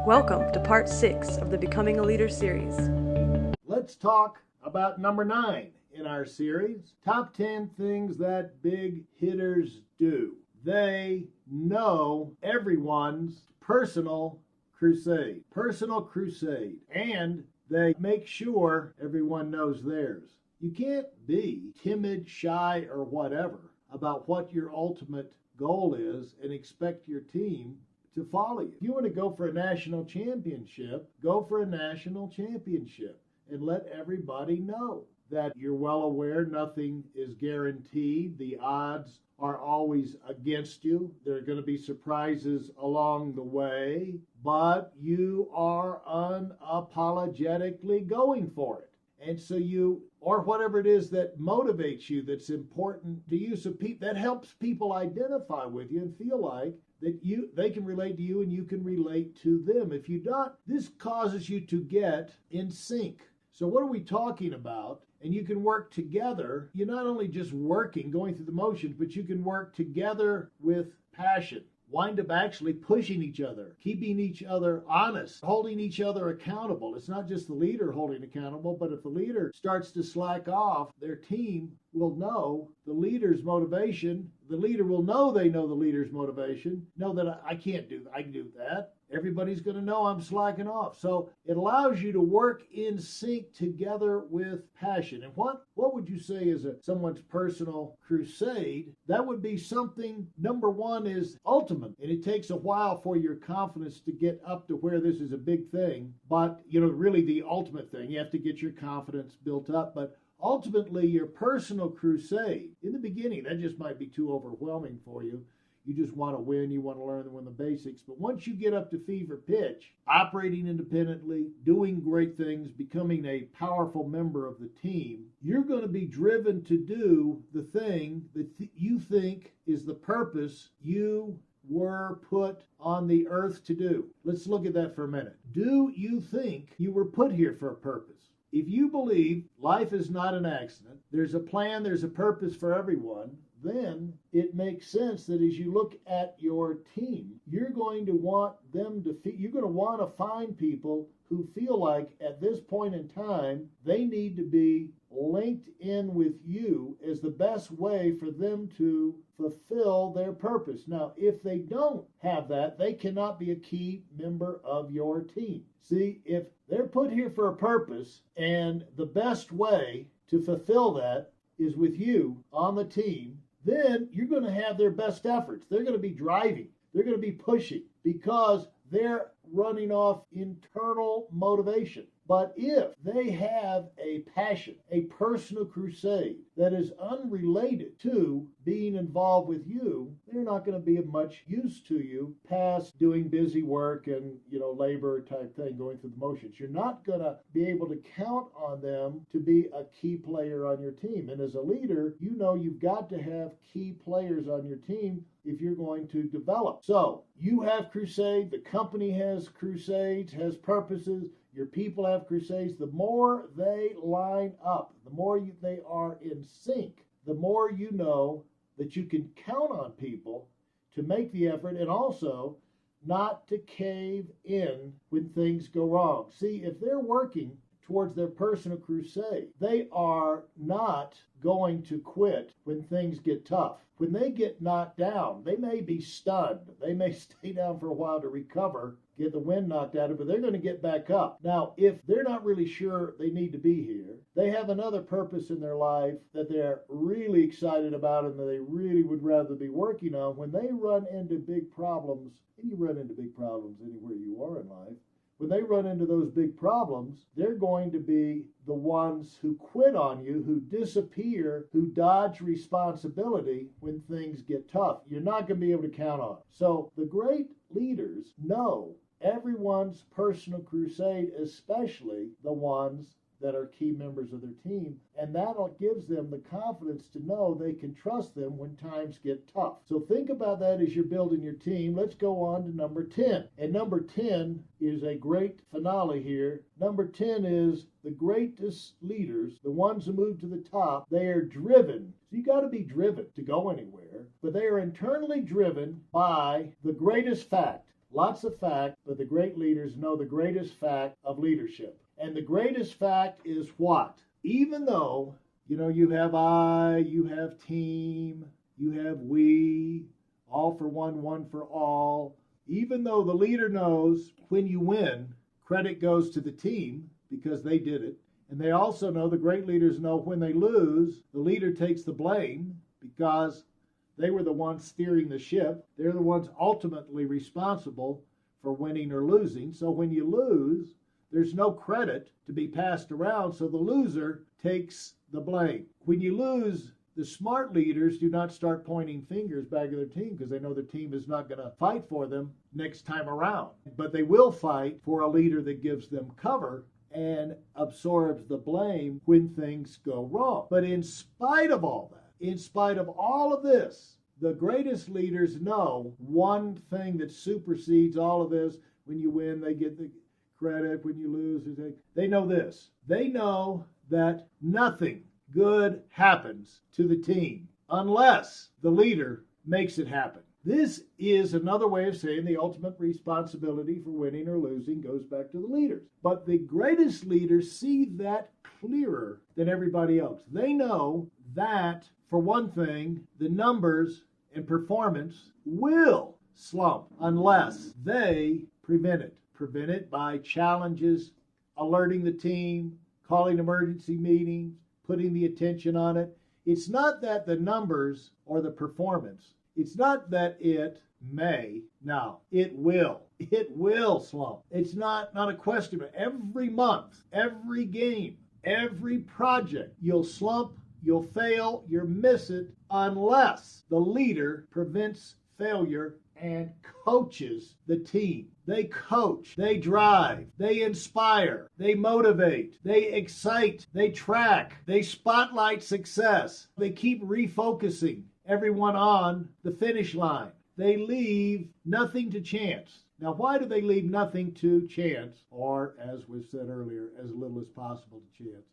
Welcome to part 6 of the Becoming a Leader series. Let's talk about number 9 in our series, top 10 things that big hitters do. They know everyone's personal crusade, and they make sure everyone knows theirs. You can't be timid, shy, or whatever about what your ultimate goal is and expect your team to follow you. If you want to go for a national championship, go for a national championship and let everybody know that you're well aware nothing is guaranteed. The odds are always against you. There are going to be surprises along the way, but you are unapologetically going for it. And so or whatever it is that motivates you, that's important to you, so that helps people identify with you and feel like that they can relate to you and you can relate to them. If you don't, this causes you to get in sync. So what are we talking about? And you can work together. You're not only just working, going through the motions, but you can work together with passion. Wind up actually pushing each other, keeping each other honest, holding each other accountable. It's not just the leader holding accountable, but if the leader starts to slack off, their team will know the leader's motivation. The leader will know they know the leader's motivation. Know that I can't do that. I can do that. Everybody's going to know I'm slacking off. So it allows you to work in sync together with passion. And what would you say is someone's personal crusade? That would be something, number one, is ultimate. And it takes a while for your confidence to get up to where this is a big thing. But, really the ultimate thing, you have to get your confidence built up. But ultimately, your personal crusade, in the beginning, that just might be too overwhelming for you. You just want to win. You want to learn the basics. But once you get up to fever pitch, operating independently, doing great things, becoming a powerful member of the team, you're going to be driven to do the thing that you think is the purpose you were put on the earth to do. Let's look at that for a minute. Do you think you were put here for a purpose? If you believe life is not an accident, there's a plan, there's a purpose for everyone, then it makes sense that as you look at your team, you're going to want to find people who feel like at this point in time, they need to be linked in with you as the best way for them to fulfill their purpose. Now, if they don't have that, they cannot be a key member of your team. See, if they're put here for a purpose and the best way to fulfill that is with you on the team, then you're going to have their best efforts. They're going to be driving. They're going to be pushing because they're running off internal motivation. But if they have a passion, a personal crusade that is unrelated to being involved with you, they're not going to be of much use to you past doing busy work and, labor type thing, going through the motions. You're not going to be able to count on them to be a key player on your team. And as a leader, you've got to have key players on your team if you're going to develop. So you have crusade, the company has crusades, has purposes, your people have crusades. The more they line up, the more they are in sync, the more you know that you can count on people to make the effort and also not to cave in when things go wrong. See, if they're working towards their personal crusade, they are not going to quit when things get tough. When they get knocked down, they may be stunned. They may stay down for a while to recover, get the wind knocked out of it, but they're going to get back up. Now, if they're not really sure they need to be here, they have another purpose in their life that they're really excited about and that they really would rather be working on. When they run into big problems, and you run into big problems anywhere you are in life, when they run into those big problems, they're going to be the ones who quit on you, who disappear, who dodge responsibility when things get tough. You're not going to be able to count on it. So the great leaders know everyone's personal crusade, especially the ones that are key members of their team, and that gives them the confidence to know they can trust them when times get tough. So think about that as you're building your team. Let's go on to number 10. And number 10 is a great finale here. Number 10 is the greatest leaders, the ones who move to the top, they are driven. So you got to be driven to go anywhere, but they are internally driven by the greatest fact. Lots of fact, but the great leaders know the greatest fact of leadership. And the greatest fact is what? Even though, you have I, you have team, you have we, all for one for all. Even though the leader knows when you win, credit goes to the team because they did it. And they also know, the great leaders know, when they lose, the leader takes the blame because they were the ones steering the ship. They're the ones ultimately responsible for winning or losing. So when you lose, there's no credit to be passed around, so the loser takes the blame. When you lose, the smart leaders do not start pointing fingers back at their team because they know the team is not going to fight for them next time around. But they will fight for a leader that gives them cover and absorbs the blame when things go wrong. But in spite of all that, in spite of all of this, the greatest leaders know one thing that supersedes all of this. When you win, they get the credit. When you lose, they know this. They know that nothing good happens to the team unless the leader makes it happen. This is another way of saying the ultimate responsibility for winning or losing goes back to the leaders. But the greatest leaders see that clearer than everybody else. They know that, for one thing, the numbers and performance will slump unless they prevent it. Prevent it by challenges, alerting the team, calling emergency meetings, putting the attention on it. It's not that the numbers or the performance, it's not that it may, no, it will. It will slump. It's not a question of every month, every game, every project. You'll slump, you'll fail, you'll miss it unless the leader prevents failure and coaches the team. They coach, they drive, they inspire, they motivate, they excite, they track, they spotlight success. They keep refocusing everyone on the finish line. They leave nothing to chance. Now, why do they leave nothing to chance, or, as was said earlier, as little as possible to chance?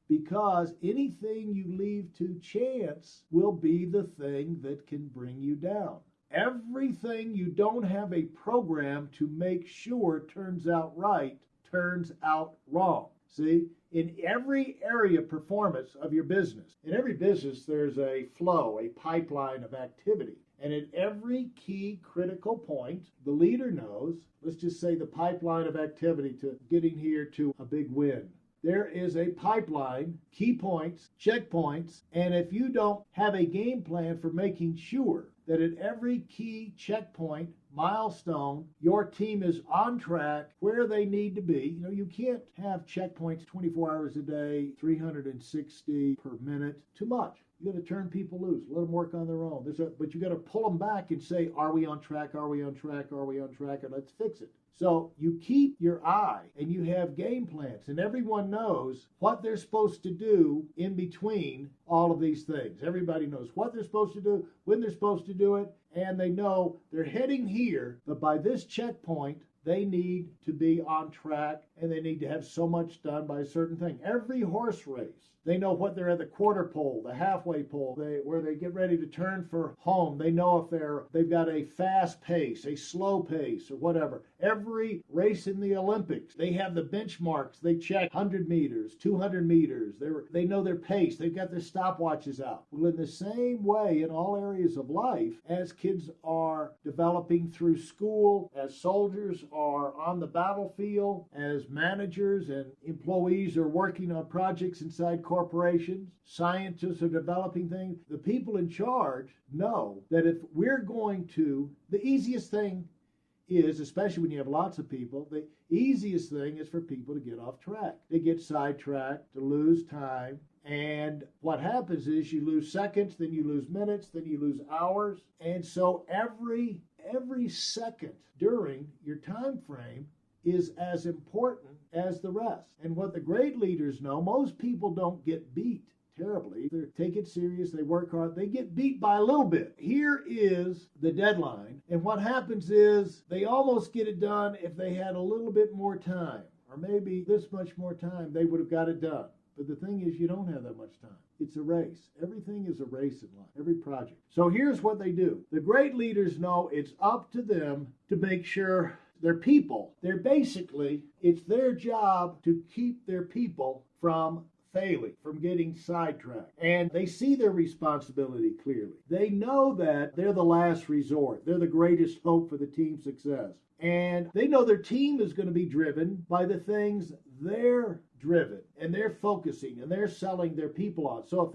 Because anything you leave to chance will be the thing that can bring you down. Everything you don't have a program to make sure turns out right turns out wrong. See, in every area of performance of your business, in every business there's a flow, a pipeline of activity. And at every key critical point, the leader knows, let's just say the pipeline of activity to getting here to a big win. There is a pipeline, key points, checkpoints, and if you don't have a game plan for making sure that at every key checkpoint, milestone, your team is on track where they need to be. You can't have checkpoints 24 hours a day, 360 per minute. Too much. You got to turn people loose, let them work on their own. But you got to pull them back and say, are we on track? Are we on track? Are we on track? And let's fix it. So you keep your eye and you have game plans, and everyone knows what they're supposed to do in between all of these things. Everybody knows what they're supposed to do, when they're supposed to do it, and they know they're heading here, but by this checkpoint, they need to be on track and they need to have so much done by a certain thing. Every horse race, they know what they're at the quarter pole, the halfway pole, where they get ready to turn for home. They know if they've got a fast pace, a slow pace, or whatever. Every race in the Olympics, they have the benchmarks. They check 100 meters, 200 meters. They know their pace. They've got their stopwatches out. Well, in the same way, in all areas of life, as kids are developing through school, as soldiers are on the battlefield, as managers and employees are working on projects inside corporations, scientists are developing things, the people in charge know that if we're going to, the easiest thing is, especially when you have lots of people, the easiest thing is for people to get off track. They get sidetracked, to lose time, and what happens is you lose seconds, then you lose minutes, then you lose hours, and so every second during your time frame is as important as the rest. And what the great leaders know, most people don't get beat terribly. They take it serious, they work hard, they get beat by a little bit. Here is the deadline, and what happens is they almost get it done if they had a little bit more time, or maybe this much more time, they would have got it done. But the thing is, you don't have that much time. It's a race. Everything is a race in life, every project. So here's what they do. The great leaders know it's up to them to make sure their people, it's their job to keep their people from failing, from getting sidetracked. And they see their responsibility clearly. They know that they're the last resort. They're the greatest hope for the team's success. And they know their team is going to be driven by the things they're driven and they're focusing and they're selling their people on. So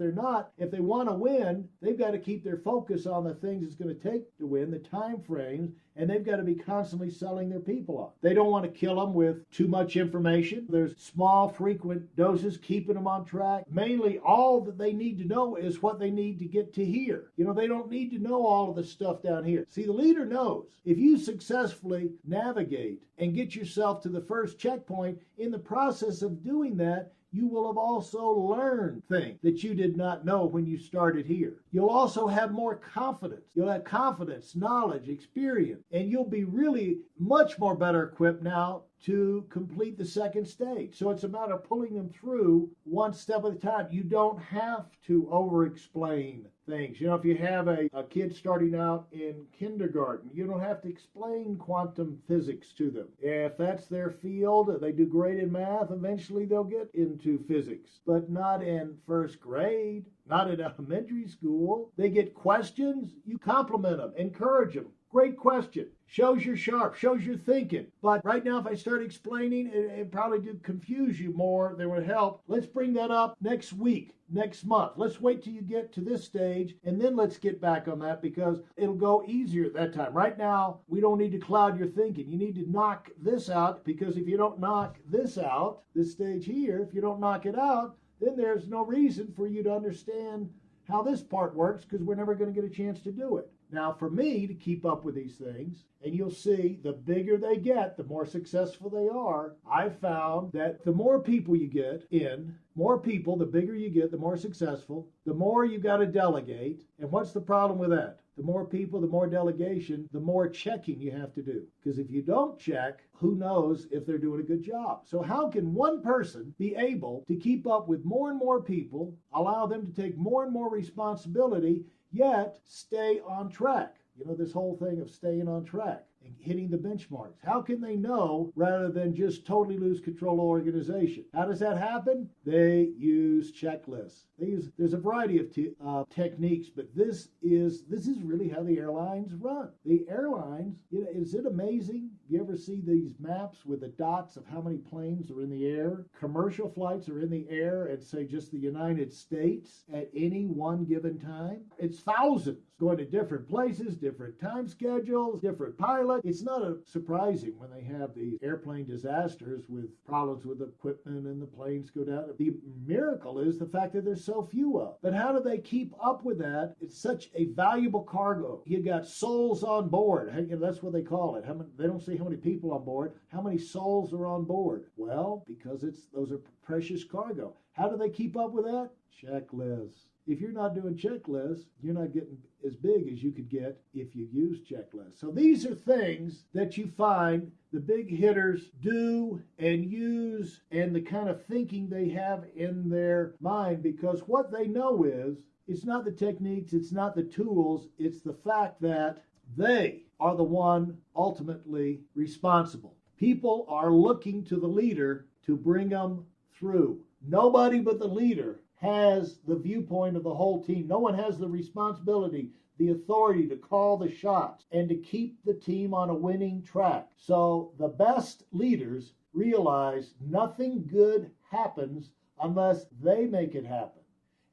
if they want to win, they've got to keep their focus on the things it's going to take to win, the time frames, and they've got to be constantly selling their people on. They don't want to kill them with too much information. There's small, frequent doses keeping them on track. Mainly all that they need to know is what they need to get to here. They don't need to know all of the stuff down here. See, the leader knows if you successfully navigate and get yourself to the first checkpoint, in the process of doing that, you will have also learned things that you did not know when you started here. You'll also have more confidence. You'll have confidence, knowledge, experience, and you'll be really much more better equipped now to complete the second stage. So it's a matter of pulling them through one step at a time. You don't have to over-explain things. If you have a kid starting out in kindergarten, you don't have to explain quantum physics to them. If that's their field, they do great in math, eventually they'll get into physics. But not in first grade, not in elementary school. They get questions, you compliment them, encourage them. Great question. Shows you're sharp, shows you're thinking. But right now, if I start explaining, it probably do confuse you more than would help. Let's bring that up next week, next month. Let's wait till you get to this stage, and then let's get back on that because it'll go easier at that time. Right now, we don't need to cloud your thinking. You need to knock this out because if you don't knock this out, this stage here, if you don't knock it out, then there's no reason for you to understand how this part works because we're never going to get a chance to do it. Now, for me to keep up with these things, and you'll see the bigger they get, the more successful they are, I found that the more people you get in, the bigger you get, the more successful, the more you got to delegate. And what's the problem with that? The more people, the more delegation, the more checking you have to do. Because if you don't check, who knows if they're doing a good job? So how can one person be able to keep up with more and more people, allow them to take more and more responsibility, yet stay on track? This whole thing of staying on track and hitting the benchmarks. How can they know rather than just totally lose control of organization? How does that happen? They use checklists. There's a variety of techniques, but this is really how the airlines run. The airlines, is it amazing? You ever see these maps with the dots of how many planes are in the air? Commercial flights are in the air at, say, just the United States at any one given time. It's thousands going to different places, different time schedules, different pilots. It's not surprising when they have these airplane disasters with problems with equipment and the planes go down. The miracle is the fact that there's so few of. But how do they keep up with that? It's such a valuable cargo. You got souls on board. That's what they call it. They don't say how many people on board. How many souls are on board? Well, because those are precious cargo. How do they keep up with that? Checklists. If you're not doing checklists, you're not getting as big as you could get if you use checklists. So these are things that you find the big hitters do and use and the kind of thinking they have in their mind, because what they know is it's not the techniques, it's not the tools, it's the fact that they are the one ultimately responsible. People are looking to the leader to bring them through. Nobody but the leader has the viewpoint of the whole team. No one has the responsibility, the authority to call the shots and to keep the team on a winning track. So the best leaders realize nothing good happens unless they make it happen.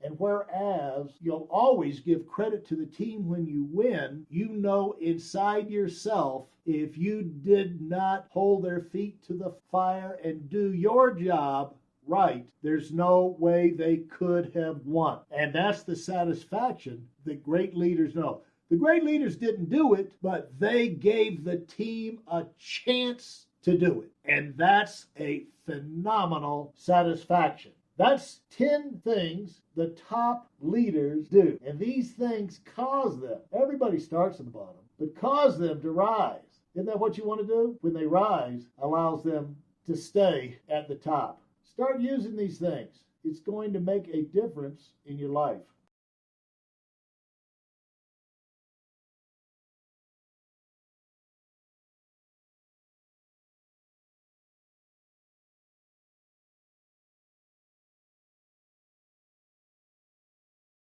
And whereas you'll always give credit to the team when you win, you know inside yourself if you did not hold their feet to the fire and do your job right, there's no way they could have won. And that's the satisfaction that great leaders know. The great leaders didn't do it, but they gave the team a chance to do it. And that's a phenomenal satisfaction. That's 10 things the top leaders do. And these things cause them, everybody starts at the bottom, but cause them to rise. Isn't that what you want to do? When they rise, allows them to stay at the top. Start using these things. it's going to make a difference in your life.